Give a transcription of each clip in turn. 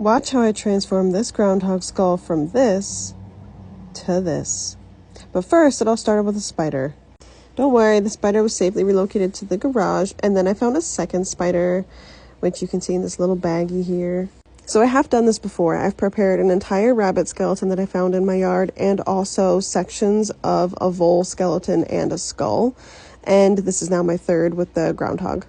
Watch how I transform this groundhog skull from this to this. But first, it all started with a spider. Don't worry, the spider was safely relocated to the garage, and then I found a second spider, which you can see in this little baggie here. So I have done this before. I've prepared an entire rabbit skeleton that I found in my yard, and also sections of a vole skeleton and a skull. And this is now my third with the groundhog.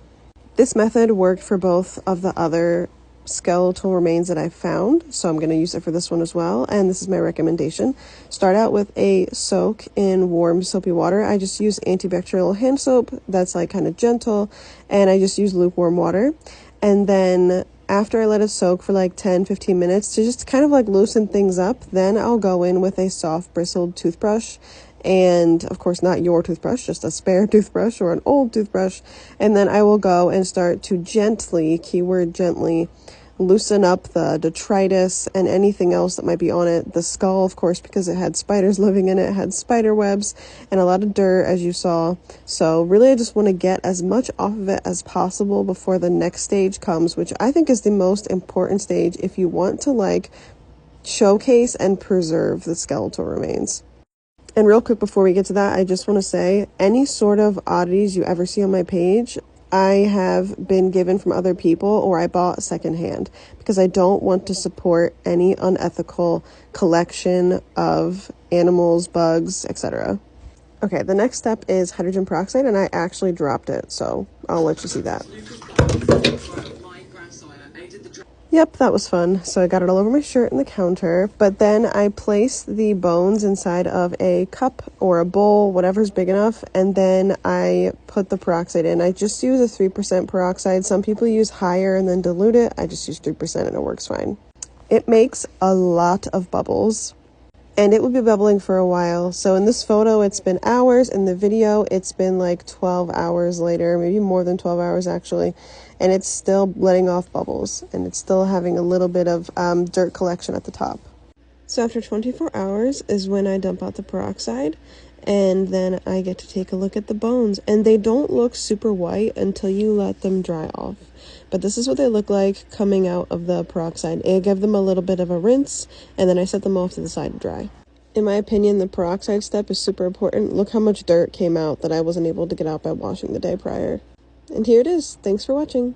This method worked for both of the other skeletal remains that I found, so I'm going to use it for this one as well, and this is my recommendation. Start out with a soak in warm soapy water. I just use antibacterial hand soap that's like kind of gentle, and I just use lukewarm water. And then after I let it soak for like 10-15 minutes to just kind of like loosen things up, then I'll go in with a soft bristled toothbrush, and of course not your toothbrush, just a spare toothbrush or an old toothbrush, and then I will go and start to gently, keyword gently, loosen up the detritus and anything else that might be on it. The skull, of course, because it had spiders living in it, had spider webs and a lot of dirt, as you saw. So really I just want to get as much off of it as possible before the next stage comes, which I think is the most important stage if you want to like showcase and preserve the skeletal remains. And real quick before we get to that, I just want to say any sort of oddities you ever see on my page, I have been given from other people or I bought secondhand because I don't want to support any unethical collection of animals, bugs, etc. Okay, the next step is hydrogen peroxide, and I actually dropped it, so I'll let you see that. Yep, that was fun. So I got it all over my shirt and the counter, but then I placed the bones inside of a cup or a bowl, whatever's big enough, and then I put the peroxide in. I just use a 3% peroxide. Some people use higher and then dilute it. I just use 3% and it works fine. It makes a lot of bubbles, and it will be bubbling for a while. So in this photo, it's been hours. In the video, it's been like 12 hours later, maybe more than 12 hours actually. And it's still letting off bubbles, and it's still having a little bit of dirt collection at the top. So after 24 hours is when I dump out the peroxide, and then I get to take a look at the bones. And they don't look super white until you let them dry off. But this is what they look like coming out of the peroxide. I give them a little bit of a rinse, and then I set them off to the side to dry. In my opinion, the peroxide step is super important. Look how much dirt came out that I wasn't able to get out by washing the day prior. And here it is. Thanks for watching.